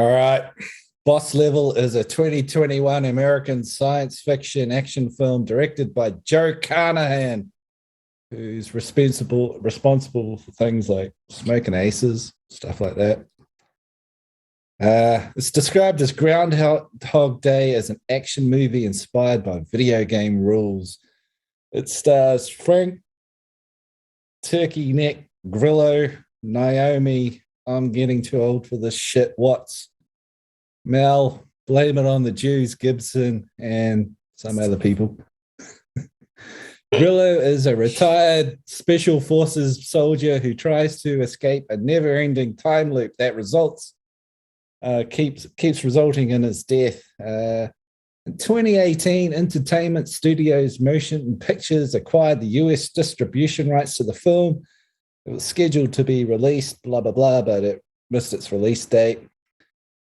All right. Boss Level is a 2021 American science fiction action film directed by Joe Carnahan, who's responsible for things like Smoking Aces, stuff like that. It's described as Groundhog Day as an action movie inspired by video game rules. It stars Frank Turkey Neck Grillo, Naomi, I'm getting too old for this shit, Watts, Mel, Blame It on the Jews, Gibson, and some other people. Grillo is a retired special forces soldier who tries to escape a never-ending time loop that keeps resulting in his death. In 2018, Entertainment Studios Motion Pictures acquired the US distribution rights to the film. It was scheduled to be released, blah, blah, blah, but it missed its release date.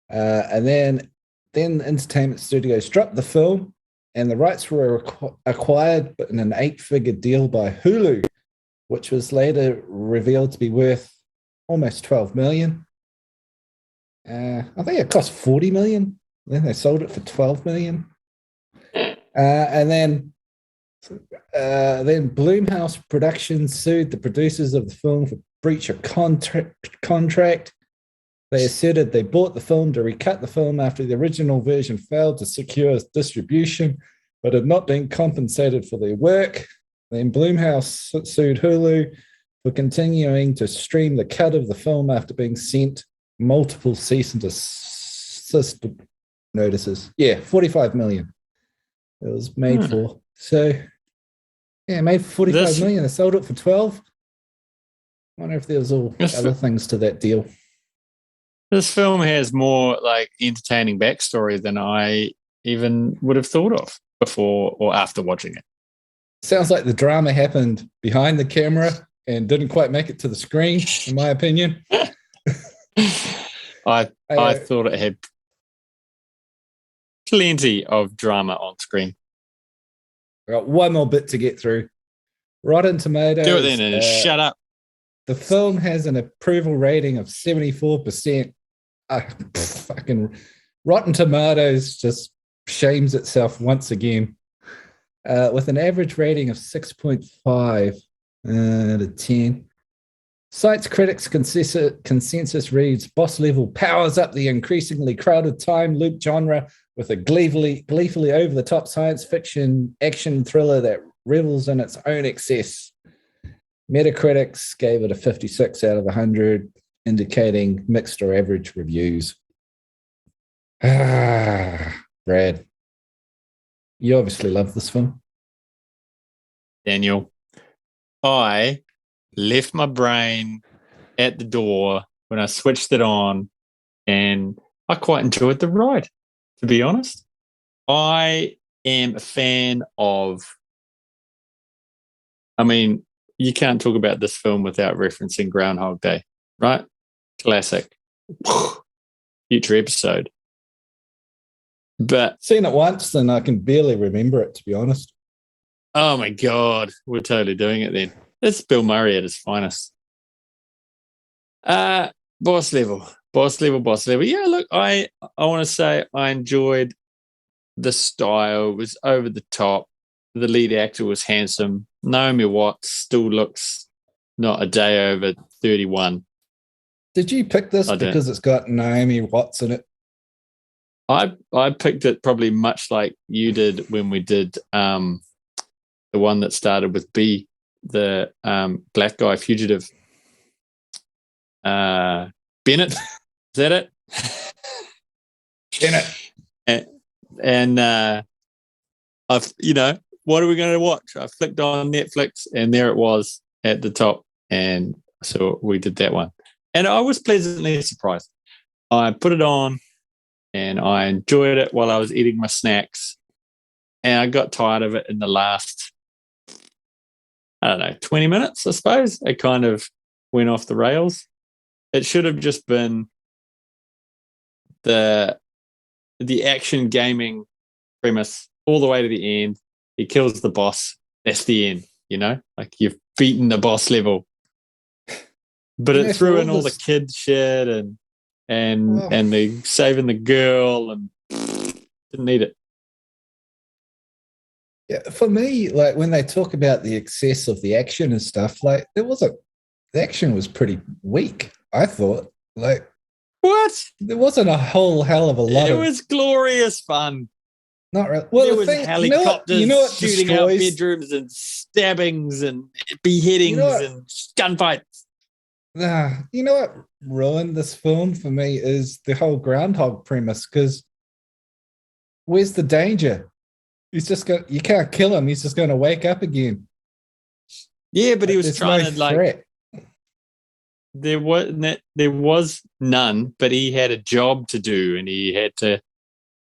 And then Entertainment Studios dropped the film, and the rights were acquired but in an 8-figure deal by Hulu, which was later revealed to be worth almost $12 million. I think it cost $40 million. Then they sold it for $12 million. And then Blumhouse Productions sued the producers of the film for breach of contract. They asserted they bought the film to recut the film after the original version failed to secure distribution, but had not been compensated for their work. Then Blumhouse sued Hulu for continuing to stream the cut of the film after being sent multiple cease and desist notices. Yeah, $45 million. It was made for. So, yeah, made for $45 million. They sold it for 12. I wonder if there was all other things to that deal. This film has more like entertaining backstory than I even would have thought of before or after watching it. Sounds like the drama happened behind the camera and didn't quite make it to the screen, in my opinion. I thought it had plenty of drama on screen. I got one more bit to get through. Rotten Tomatoes. Do it then and shut up. The film has an approval rating of 74%. Fucking Rotten Tomatoes just shames itself once again, with an average rating of 6.5 out of 10. Site's critics' consensus reads, Boss Level powers up the increasingly crowded time loop genre with a gleefully over-the-top science fiction action thriller that revels in its own excess. Metacritics gave it a 56 out of 100, indicating mixed or average reviews. Brad, you obviously love this film. Daniel, I left my brain at the door when I switched it on, and I quite enjoyed the ride, to be honest. I am a fan of, you can't talk about this film without referencing Groundhog Day, right? Classic. Future episode. But seen it once and I can barely remember it, to be honest. Oh my God, we're totally doing it then. It's Bill Murray at his finest. Boss level. Yeah, look, I want to say I enjoyed the style. It was over the top. The lead actor was handsome. Naomi Watt still looks not a day over 31. Did you pick this because it's got Naomi Watts in it? I picked it probably much like you did when we did the one that started with B, the black guy fugitive. Bennett, is that it? Bennett. And I've, what are we going to watch? I flicked on Netflix and there it was at the top. And so we did that one. And I was pleasantly surprised. I put it on and I enjoyed it while I was eating my snacks. And I got tired of it in the last, 20 minutes, I suppose. It kind of went off the rails. It should have just been the action gaming premise all the way to the end. He kills the boss. That's the end, Like you've beaten the boss level. But it threw in all the kid shit and and the saving the girl, and didn't need it. Yeah, for me, like when they talk about the excess of the action and stuff, like the action was pretty weak. I thought, like, what? There wasn't a whole hell of a lot. It was glorious fun. Not really. Well, there was helicopters what shooting out bedrooms and stabbings and beheadings and gunfights. You know what ruined this film for me is the whole groundhog premise. Because where's the danger? He's just got. You can't kill him. He's just going to wake up again. Yeah, but he was trying to like. There was none, but he had a job to do, and he had to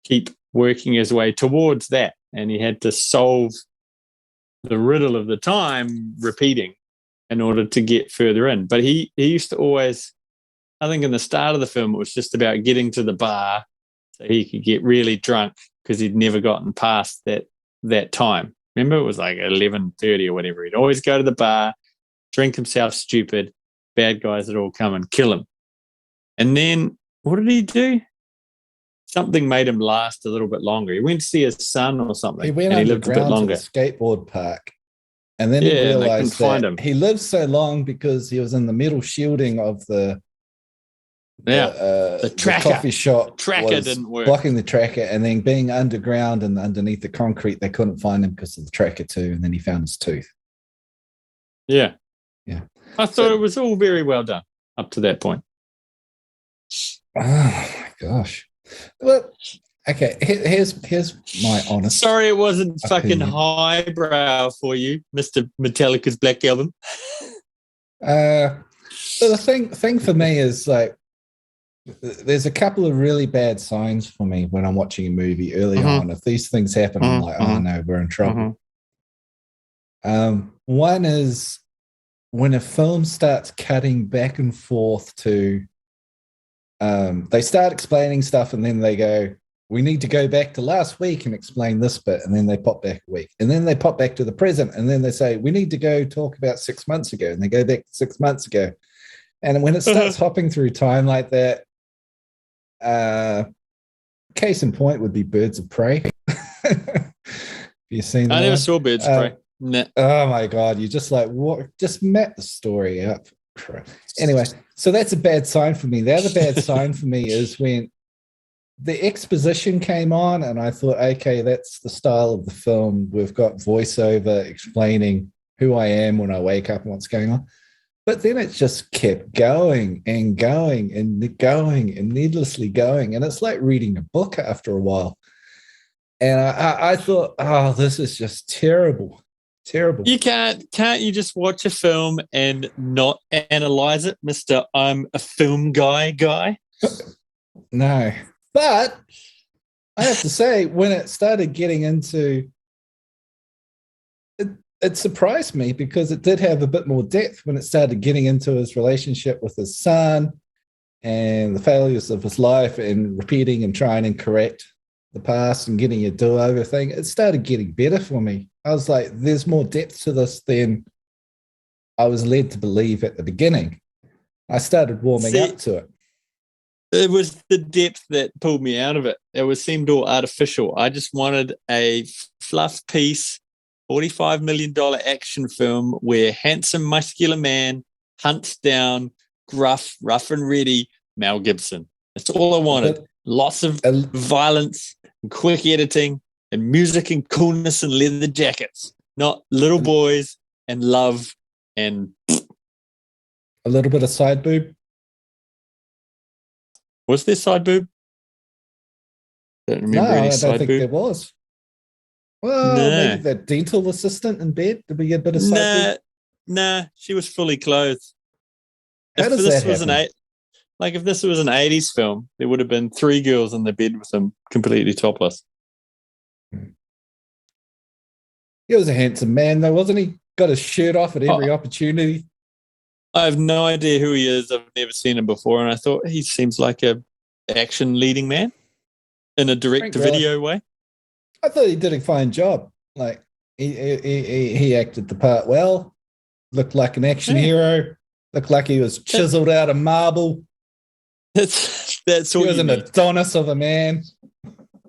keep working his way towards that, and he had to solve the riddle of the time repeating in order to get further in. But he used to always, I think in the start of the film, it was just about getting to the bar so he could get really drunk because he'd never gotten past that time. Remember, it was like 11:30 or whatever. He'd always go to the bar, drink himself stupid. Bad guys would all come and kill him. And then what did he do? Something made him last a little bit longer. He went to see his son or something. He went and he lived a bit longer. To the skateboard park. And then he realized that he lived so long because he was in the metal shielding of the tracker. The coffee shop. The tracker didn't work. Blocking the tracker, and then being underground and underneath the concrete, they couldn't find him because of the tracker too. And then he found his tooth. Yeah. Yeah. I thought it was all very well done up to that point. Oh my gosh. Well, okay, here's my honest. Sorry, it wasn't opinion. Fucking highbrow for you, Mr. Metallica's Black Album. So the thing for me is like, there's a couple of really bad signs for me when I'm watching a movie early on. If these things happen, I'm like, oh no, we're in trouble. One is when a film starts cutting back and forth to, they start explaining stuff and then they go, we need to go back to last week and explain this bit. And then they pop back a week. And then they pop back to the present. And then they say, we need to go talk about 6 months ago. And they go back to 6 months ago. And when it starts hopping through time like that, case in point would be Birds of Prey. Have you seen that? I never saw Birds of Prey. Nah. Oh my God, you just like what? Just map the story up. Anyway, so that's a bad sign for me. The other bad sign for me is when the exposition came on, and I thought, okay, that's the style of the film. We've got voiceover explaining who I am when I wake up and what's going on. But then it just kept going and going and going and needlessly going, and it's like reading a book after a while. And I thought, oh, this is just terrible. Terrible. You can't you just watch a film and not analyze it, Mr. I'm a film guy? No. But I have to say, when it started getting into it surprised me because it did have a bit more depth when it started getting into his relationship with his son and the failures of his life and repeating and trying and correct the past and getting a do-over thing. It started getting better for me. I was like, there's more depth to this than I was led to believe at the beginning. I started warming up to it. It was the depth that pulled me out of it. It seemed all artificial. I just wanted a fluff piece, $45 million action film where handsome, muscular man hunts down rough and ready Mel Gibson. That's all I wanted. Lots of violence and quick editing and music and coolness and leather jackets, not little boys and love and a little bit of side boob. Was there side boob? Don't remember any side boob. I don't think there was. Well, maybe the dental assistant in bed. Did we get a bit of side boob? Nah, she was fully clothed. How does that happen? If this was an 80s film, there would have been 3 girls in the bed with him completely topless. He was a handsome man, though, wasn't he? Got his shirt off at every opportunity. I have no idea who he is. I've never seen him before, and I thought he seems like a action leading man in a direct-to-video way. I thought he did a fine job. Like he acted the part well. Looked like an action hero. Looked like he was chiseled out of marble. That's all He was you an need. Adonis of a man.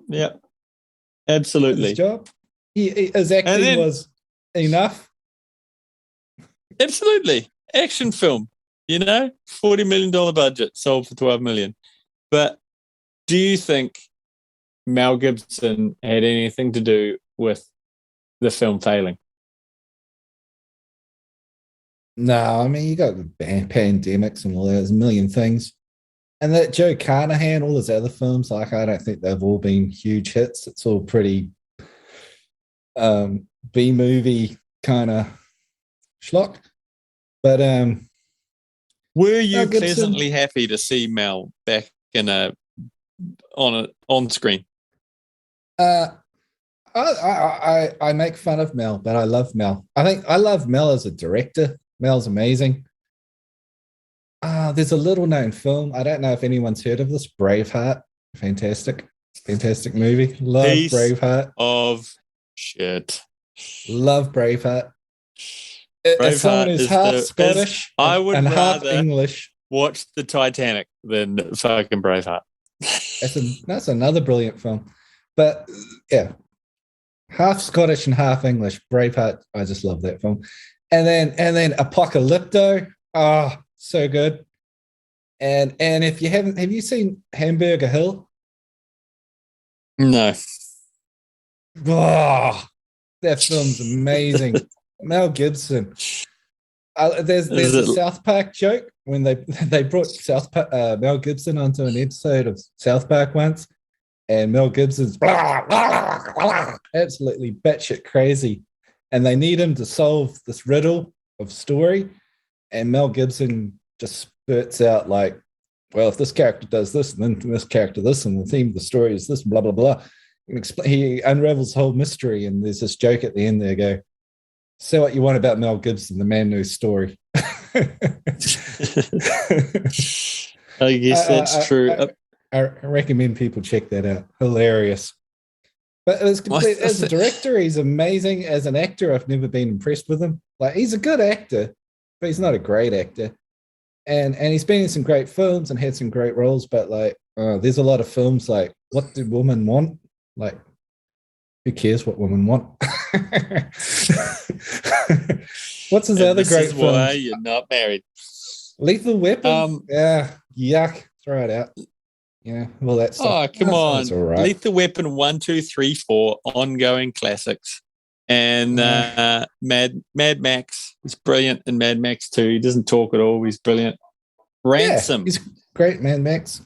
Yeah, His absolutely. job. His acting was enough. Absolutely. Action film, $40 million budget, sold for 12 million. But do you think Mel Gibson had anything to do with the film failing? No, I mean, you got the pandemics and all that. There's a million things. And that Joe Carnahan, all his other films, like, I don't think they've all been huge hits. It's all pretty B movie kind of schlock. But were you Mel Gibson, pleasantly happy to see Mel back on screen? I make fun of Mel, but I love Mel. I think I love Mel as a director. Mel's amazing. There's a little known film. I don't know if anyone's heard of this. Braveheart. Fantastic movie. Love Piece Braveheart. Of shit. Love Braveheart. As someone who's half Scottish and half English, watch the Titanic than fucking Braveheart. That's another brilliant film. But yeah, half Scottish and half English. Braveheart. I just love that film. And then Apocalypto. Oh, so good. And if you haven't, have you seen Hamburger Hill? No. Oh, that film's amazing. Mel Gibson. There's a South Park joke when they brought Mel Gibson onto an episode of South Park once, and Mel Gibson's absolutely batshit crazy, and they need him to solve this riddle of story, and Mel Gibson just spurts out like, well, if this character does this, and then this character this, and the theme of the story is this, blah blah blah. He unravels the whole mystery, and there's this joke at the end there. Go, say what you want about Mel Gibson, the man knows story. I guess that's true. I recommend people check that out. Hilarious. But it was complete, as a director, he's amazing. As an actor, I've never been impressed with him. Like, he's a good actor, but he's not a great actor. And he's been in some great films and had some great roles, but like, there's a lot of films like, what do women want? Like, who cares what women want? What's his other great film? Why you're not married. Lethal Weapon? Yeah, yuck. Throw it out. Yeah, well, that's. Oh, come on. That's all right. Lethal Weapon 1, 2, 3, 4, ongoing classics. And Mad Max is brilliant in Mad Max 2. He doesn't talk at all. He's brilliant. Ransom. Yeah, he's great, Mad Max.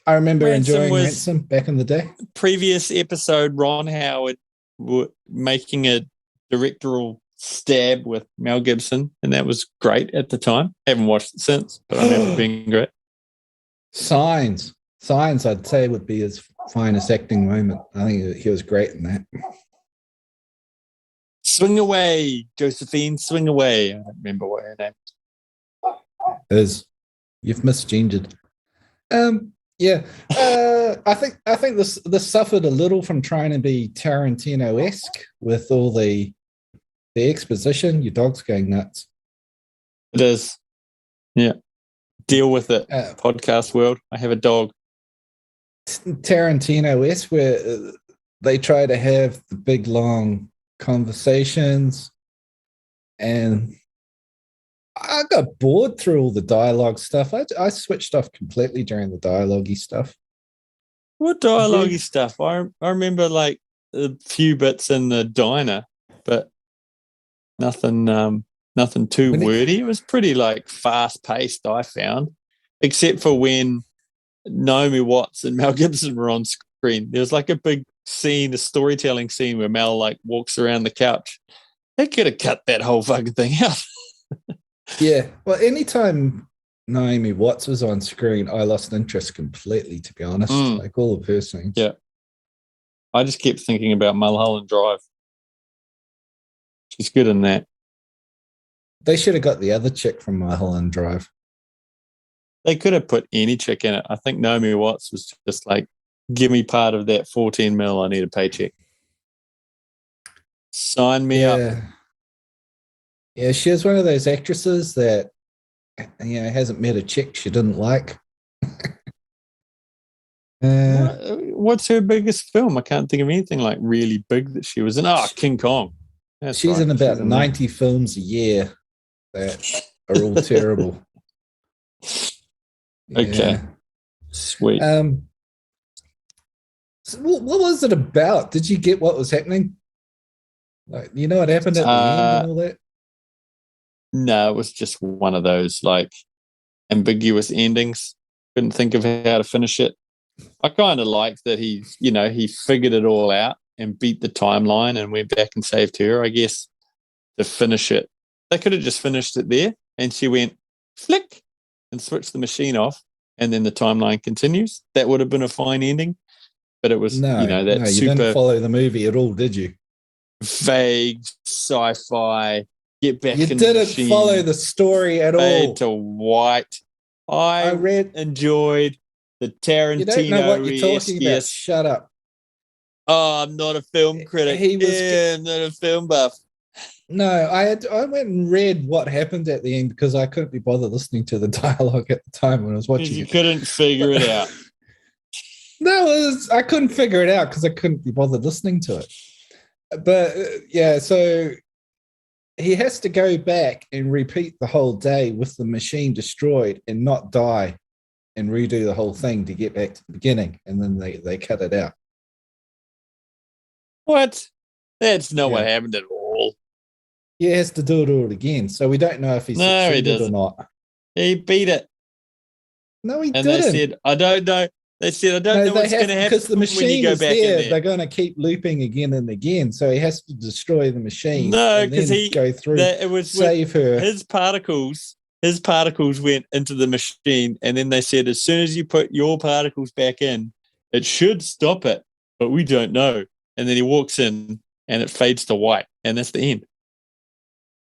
I remember enjoying Ransom back in the day. Previous episode, Ron Howard making a directorial stab with Mel Gibson, and that was great at the time. Haven't watched it since, but I remember it being great. Signs, I'd say, would be his finest acting moment. I think he was great in that. Swing Away, Josephine, Swing Away. I don't remember what her name is. You've misgendered. Yeah. I think this suffered a little from trying to be Tarantino-esque with all the exposition. Your dog's going nuts. It is. Yeah. Deal with it, podcast world. I have a dog. Tarantino-esque, where they try to have the big, long conversations, and I got bored through all the dialogue stuff. I switched off completely during the dialogue-y stuff. What dialogue-y stuff? I remember like a few bits in the diner, but nothing too wordy. It was pretty like fast-paced, I found, except for when Naomi Watts and Mel Gibson were on screen. There was like a big scene, a storytelling scene where Mel like walks around the couch. They could have cut that whole fucking thing out. Yeah. Well, anytime Naomi Watts was on screen, I lost interest completely, to be honest. Like all of her scenes. Yeah. I just kept thinking about Mulholland Drive. She's good in that. They should have got the other chick from Mulholland Drive. They could have put any chick in it. I think Naomi Watts was just like, give me part of that 14 mil. I need a paycheck. Sign me up. Yeah, she was one of those actresses that, hasn't met a chick she didn't like. What's her biggest film? I can't think of anything like really big that she was in. Oh, King Kong. That's she's right. in about She's in 90 films a year that are all terrible. Okay. Yeah. Sweet. So what was it about? Did you get what was happening? Like, you know what happened at the end and all that? No, it was just one of those like ambiguous endings. Couldn't think of how to finish it. I kind of liked that he figured it all out and beat the timeline and went back and saved her, I guess, to finish it. They could have just finished it there and she went flick and switched the machine off and then the timeline continues. That would have been a fine ending. But it was, No, that you super didn't follow the movie at all, did you? vague sci-fi, get back You in the didn't machine, follow the story at fade all. to white. I enjoyed the Tarantino. You don't know what you're talking about. Shut up. Oh, I'm not a film critic. I'm not a film buff. No, I went and read what happened at the end because I couldn't be bothered listening to the dialogue at the time when I was watching it. You couldn't figure it out. No, I couldn't figure it out because I couldn't be bothered listening to it. But yeah, so he has to go back and repeat the whole day with the machine destroyed and not die and redo the whole thing to get back to the beginning. And then they cut it out. What? That's not what happened at all. He has to do it all again. So we don't know if he succeeded or not. He beat it. No, he didn't. And they said, I don't know. They said, I don't know what's going to happen because the machine when you go is there. In there. They're going to keep looping again and again. So he has to destroy the machine. No, because he go through. It was save her. His particles went into the machine, and then they said, as soon as you put your particles back in, it should stop it, but we don't know. And then he walks in, and it fades to white, and that's the end.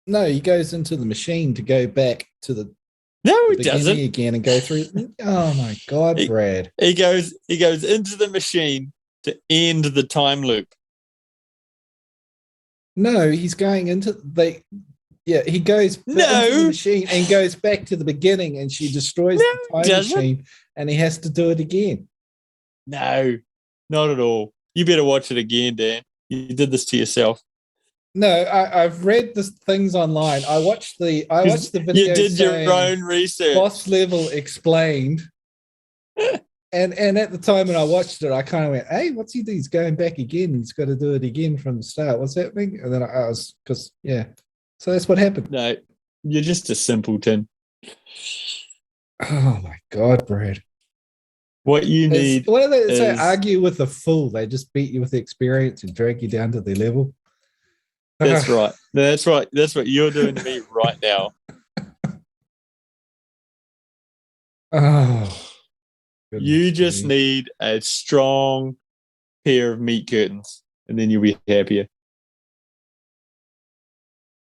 No, he goes into the machine to go back to the. No, he doesn't. Again and go through. Oh my God, Brad! He goes into the machine to end the time loop. No, he's going into he goes into the machine and goes back to the beginning, and she destroys the time machine, and he has to do it again. No, not at all. You better watch it again, Dan. You did this to yourself. No, I've read the things online. I watched the video. You did your own research. Boss level explained. and at the time when I watched it, I kind of went, "Hey, what's he doing? He's going back again. He's got to do it again from the start. What's happening?" And then I was So that's what happened. No, you're just a simpleton. Oh my God, Brad. What you need. What do they say? Argue with a fool. They just beat you with experience and drag you down to their level. That's right. That's right. That's what you're doing to me right now. Oh, you just need a strong pair of meat curtains, and then you'll be happier.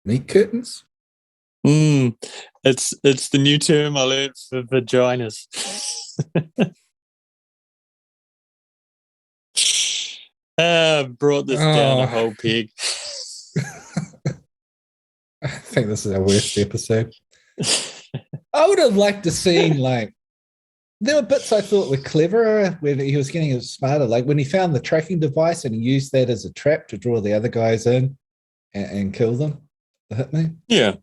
Meat curtains? It's the new term I learned for vaginas. Brought this down a whole peg. I think this is our worst episode. I would have liked to see there were bits I thought were cleverer when he was getting smarter, like when he found the tracking device and he used that as a trap to draw the other guys in and kill them, the hitman. Yeah.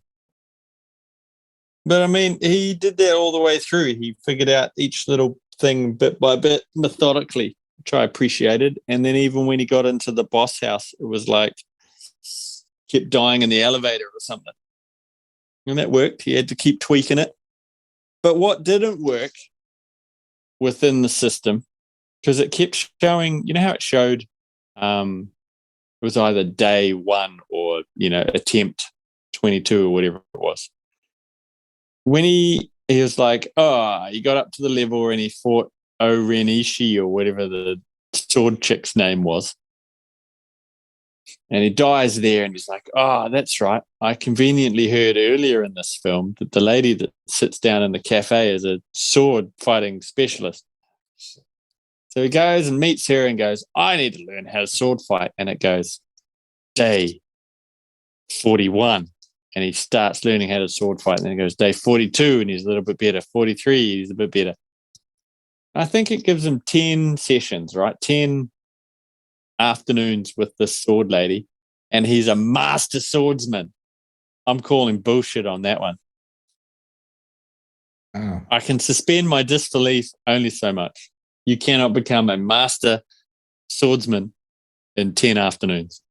But I mean, he did that all the way through. He figured out each little thing bit by bit methodically, which I appreciated. And then even when he got into the boss house, it was like kept dying in the elevator or something. And that worked. He had to keep tweaking it. But what didn't work within the system, because it kept showing, you know how it showed it was either day 1 or, attempt 22 or whatever it was. When he was like, he got up to the level and he fought Orenishi or whatever the sword chick's name was. And he dies there and he's like, that's right. I conveniently heard earlier in this film that the lady that sits down in the cafe is a sword fighting specialist. So he goes and meets her and goes, I need to learn how to sword fight. And it goes, day 41. And he starts learning how to sword fight. And then it goes, day 42, and he's a little bit better. 43, he's a bit better. I think it gives him 10 sessions, right? 10 afternoons with this sword lady, and he's a master swordsman. I'm calling bullshit on that one. Oh. I can suspend my disbelief only so much. You cannot become a master swordsman in 10 afternoons.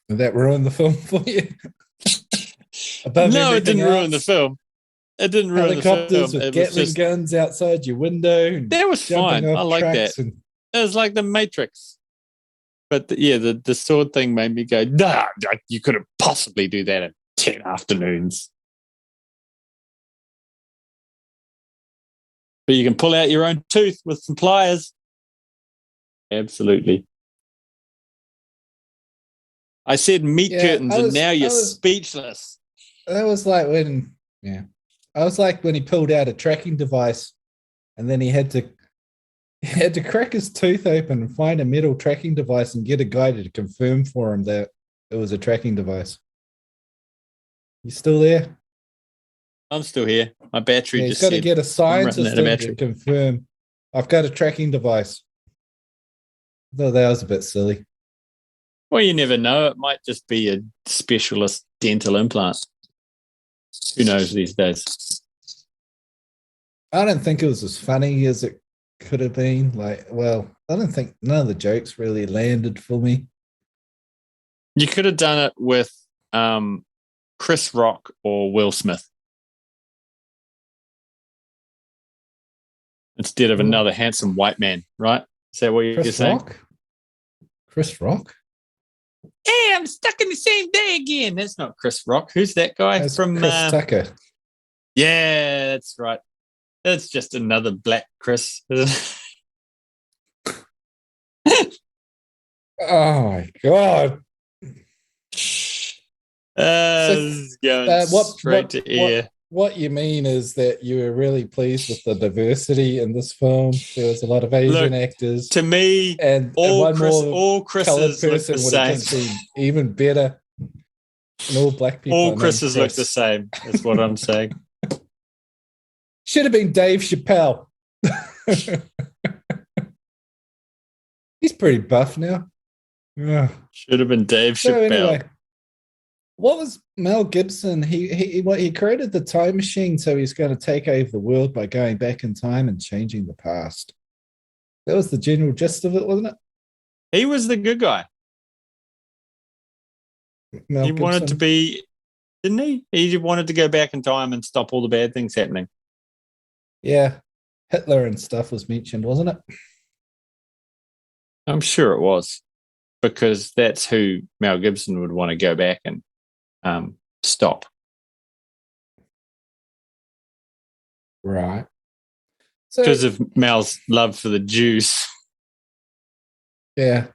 Did that ruin the film for you? No, it didn't ruin the film. It didn't ruin the film. Helicopters with Gatling guns outside your window. That was fine. I like that. It was like the Matrix. But the sword thing made me go, nah, you couldn't possibly do that in 10 afternoons. But you can pull out your own tooth with some pliers. Absolutely. I said meat curtains, and now you're speechless. That was like when, I was like when he pulled out a tracking device, and then he had to crack his tooth open and find a metal tracking device and get a guy to confirm for him that it was a tracking device. You still there? I'm still here. My battery just he's got to get a scientist to confirm. I've got a tracking device. I thought that was a bit silly. Well, you never know. It might just be a specialist dental implant. Who knows these days? I don't think it was as funny as it could have been. I don't think none of the jokes really landed for me. You could have done it with Chris Rock or Will Smith instead of another handsome white man, right? Is that what you're saying? Chris Rock? Hey, I'm stuck in the same day again. That's not Chris Rock. Who's that guy? That's from Chris Tucker. Yeah, that's right. That's just another black Chris. Oh my god! Straight to air. What you mean is that you were really pleased with the diversity in this film. There was a lot of Asian actors. To me, and all Chris's look the same. Just been even better. And all black people. All Chris's look the same. That's what I'm saying. Should have been Dave Chappelle. He's pretty buff now. Yeah. Should have been Dave Chappelle. Anyway, what was Mel Gibson? He created the time machine, so he's going to take over the world by going back in time and changing the past. That was the general gist of it, wasn't it? He was the good guy. Mel Gibson wanted to be, didn't he? He wanted to go back in time and stop all the bad things happening. Yeah. Hitler and stuff was mentioned, wasn't it? I'm sure it was, because that's who Mel Gibson would want to go back and stop. Right. Because of Mel's love for the Jews. Yeah.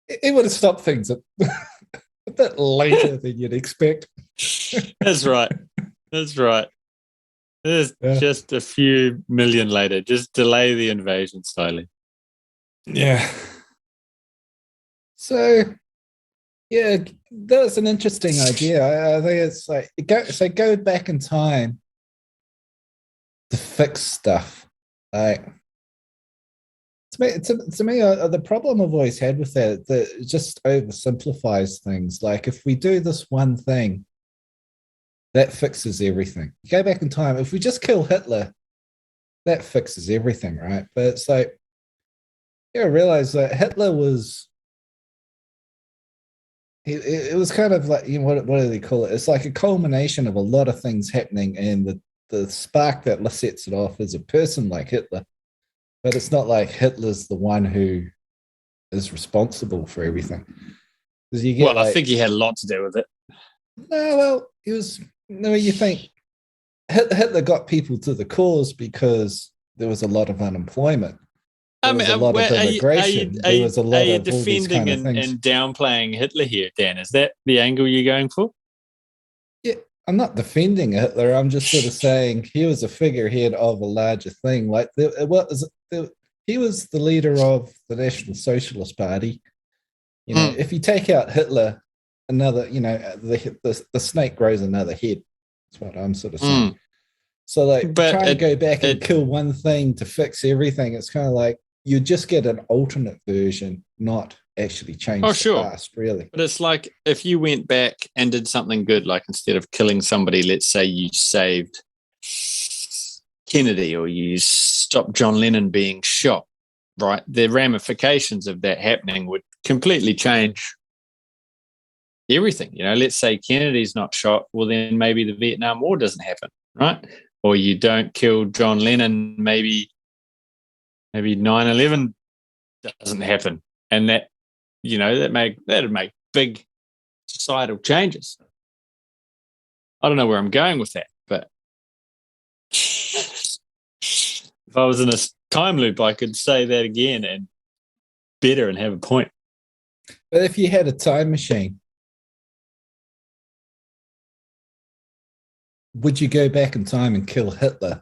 It would have stopped things a bit later than you'd expect. That's right. That's right. It's just a few million later. Just delay the invasion slowly. Yeah. So, yeah, that's an interesting idea. I think it's like go back in time to fix stuff. Like to me, the problem I've always had with that it just oversimplifies things. Like if we do this one thing, that fixes everything. Go back in time. If we just kill Hitler, that fixes everything, right? But it's like, I realize that Hitler was, it was kind of like, what do they call it? It's like a culmination of a lot of things happening, and the spark that sets it off is a person like Hitler. But it's not like Hitler's the one who is responsible for everything. I think he had a lot to do with it. No, well, he was. No, you think Hitler got people to the cause because there was a lot of unemployment. There was a lot of immigration. There was a lot of all these kind of things. And downplaying Hitler here, Dan? Is that the angle you're going for? Yeah, I'm not defending Hitler. I'm just sort of saying he was a figurehead of a larger thing. Like he was the leader of the National Socialist Party. If you take out Hitler, another, the snake grows another head. That's what I'm sort of saying. Mm. So like But trying to go back and kill one thing to fix everything, it's kind of like you just get an alternate version, not actually change the past, really. But it's like if you went back and did something good, like instead of killing somebody, let's say you saved Kennedy or you stopped John Lennon being shot, right? The ramifications of that happening would completely change everything. You know, let's say Kennedy's not shot, well, then maybe the Vietnam War doesn't happen, right? Or you don't kill John Lennon, maybe 9/11 doesn't happen. And that, you know, that'd make big societal changes. I don't know where I'm going with that, but if I was in a time loop, I could say that again and better and have a point. But if you had a time machine, would you go back in time and kill Hitler?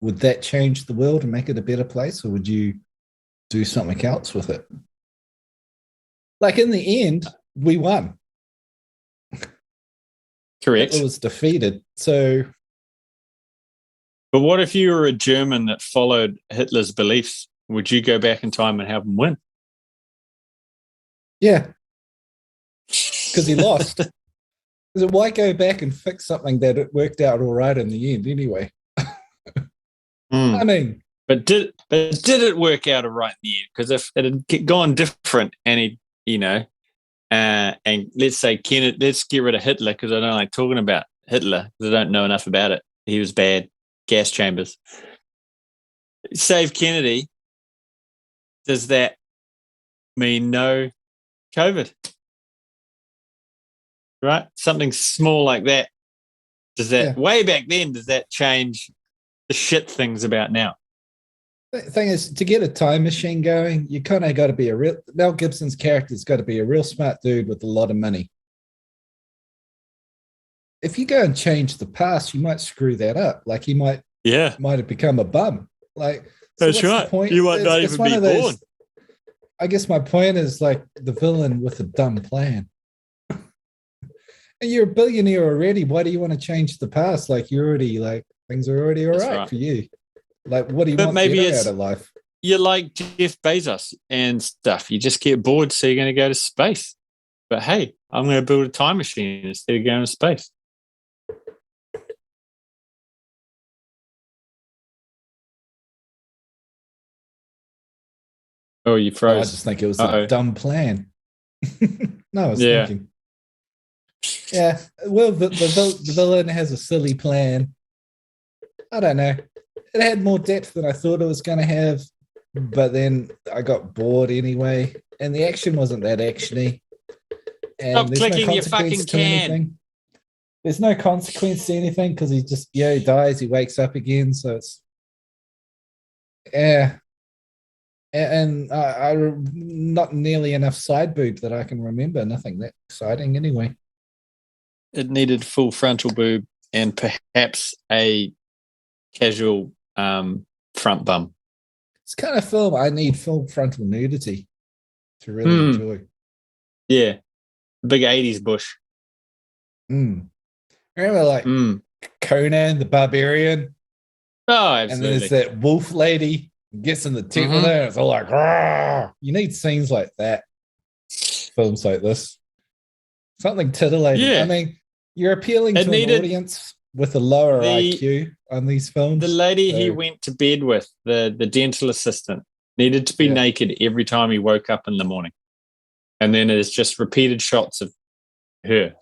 Would that change the world and make it a better place, or would you do something else with it? Like in the end, we won. Correct. Hitler was defeated. So, but what if you were a German that followed Hitler's beliefs? Would you go back in time and have him win? Yeah, because he lost. So why go back and fix something that it worked out all right in the end anyway? I mean, but did it work out all right in the end? Because if it had gone different, and he, you know, and let's say Kennedy, let's get rid of Hitler because I don't like talking about Hitler because I don't know enough about it. He was bad, gas chambers. Save Kennedy. Does that mean no COVID? Right, something small like that. Does that way back then? Does that change the shit things about now? The thing is, to get a time machine going, you kind of got to be a real Mel Gibson's character's got to be a real smart dude with a lot of money. If you go and change the past, you might screw that up. Like he might have become a bum. Like so that's right. Point? You might not even be born. I guess my point is like the villain with a dumb plan. And you're a billionaire already. Why do you want to change the past? Like you're already like things are already all right for you. Like what do you want better out of life? You're like Jeff Bezos and stuff. You just get bored, so you're going to go to space. But hey, I'm going to build a time machine instead of going to space. Oh, you froze. I just think it was a dumb plan. No, I was thinking. Yeah, well, the villain has a silly plan. I don't know. It had more depth than I thought it was going to have, but then I got bored anyway, and the action wasn't that actiony. And stop clicking your fucking can. There's no consequence to anything because he just he dies, he wakes up again, so it's and I not nearly enough side boob that I can remember. Nothing that exciting anyway. It needed full frontal boob and perhaps a casual front bum. It's kind of film I need full frontal nudity to really enjoy. Yeah, big 80s bush. Remember like Conan the Barbarian? Oh, absolutely. And then there's that wolf lady gets in the tent with her and it's all like, rawr. You need scenes like that. Films like this. Something titillating. Yeah. I mean, you're appealing to an audience with a lower IQ on these films. The lady he went to bed with, the dental assistant, needed to be naked every time he woke up in the morning. And then it's just repeated shots of her.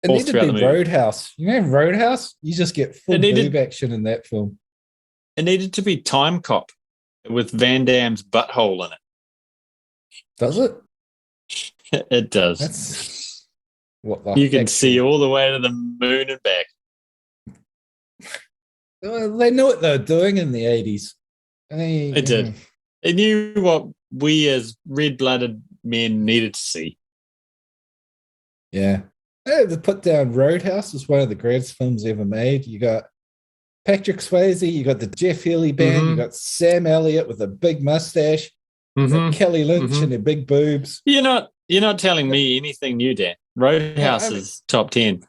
It needed to be Roadhouse. You know Roadhouse? You just get full boob action in that film. It needed to be Time Cop with Van Damme's butthole in it. Does it? It does. That's you can see all the way to the moon and back. They knew what they were doing in the 80s. They did. They knew what we as red-blooded men needed to see. Yeah. They put down Roadhouse is one of the greatest films ever made. You got Patrick Swayze, you got the Jeff Healey band, you got Sam Elliott with a big mustache, Kelly Lynch and their big boobs. You're not telling me anything new, Dan. Roadhouse is top 10.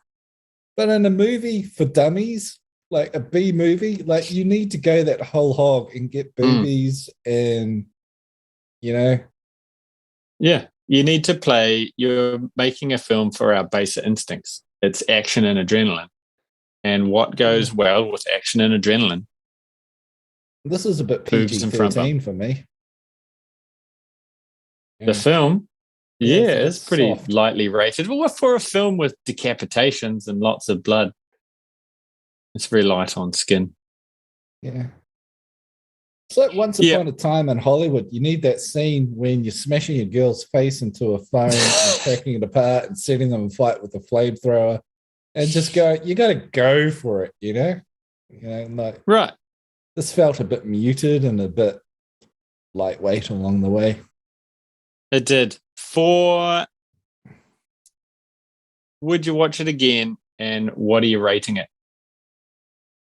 But in a movie for dummies, like a B movie, like you need to go that whole hog and get boobies and you know. Yeah. You need to play, you're making a film for our basic instincts. It's action and adrenaline. And what goes well with action and adrenaline? This is a bit Boobs and front PG-13 bump. for me. The film, it's pretty soft. lightly rated. Well, for a film with decapitations and lots of blood, it's very light on skin. Yeah. It's like Once Upon a Time in Hollywood. You need that scene when you're smashing a girl's face into a phone and cracking it apart and setting them in fight with a flamethrower, and just go. You got to go for it, you know. Like right. This felt a bit muted and a bit lightweight along the way. It did. Would you watch it again? And what are you rating it?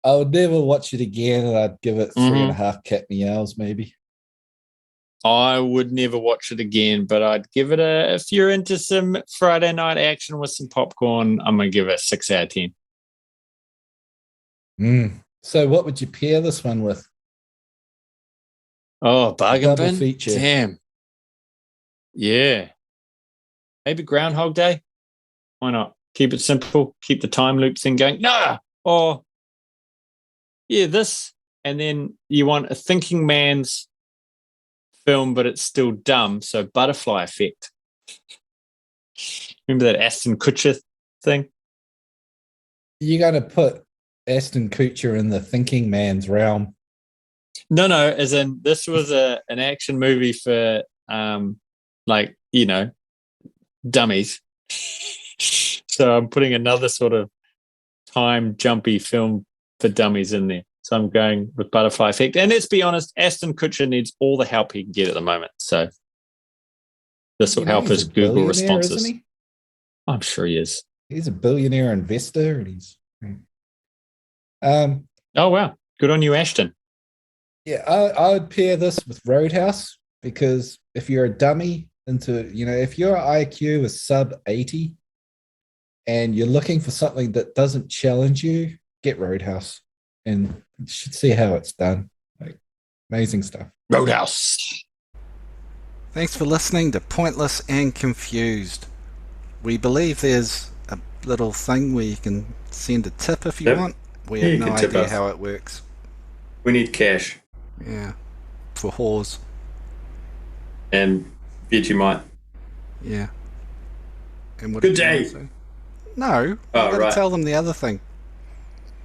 I would never watch it again, and I'd give it 3.5 cat meows, maybe. I would never watch it again, but I'd give it if you're into some Friday night action with some popcorn, I'm going to give it a 6 out of 10. So what would you pair this one with? Oh, bargain Double bin? feature. Damn. Yeah. Maybe Groundhog Day? Why not? Keep it simple. Keep the time loop thing going. No! Or, this. And then you want a thinking man's film, but it's still dumb. So Butterfly Effect. Remember that Ashton Kutcher thing? You're going to put Ashton Kutcher in the thinking man's realm. No, as in this was an action movie for dummies. So I'm putting another sort of time jumpy film for dummies in there. So I'm going with Butterfly Effect. And let's be honest, Ashton Kutcher needs all the help he can get at the moment. So this will help his Google responses. Isn't he? I'm sure he is. He's a billionaire investor, and he's oh wow. Good on you, Ashton. Yeah, I would pair this with Roadhouse, because if you're a dummy if your IQ is sub 80 and you're looking for something that doesn't challenge you, get Roadhouse and you should see how it's done. Like, amazing stuff. Roadhouse. Thanks for listening to Pointless and Confused. We believe there's a little thing where you can send a tip if you want. We have no idea how it works. We need cash. Yeah. For whores. And Vegemite. Yeah. And what Good day. No. You got to tell them the other thing.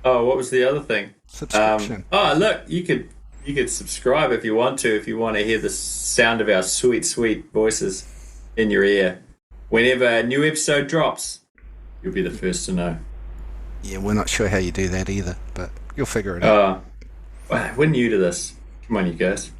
Oh, what was the other thing? Subscription. Look, you could subscribe if you want to hear the sound of our sweet, sweet voices in your ear. Whenever a new episode drops, you'll be the first to know. Yeah, we're not sure how you do that either, but you'll figure it out. We're new to this. Come on, you guys.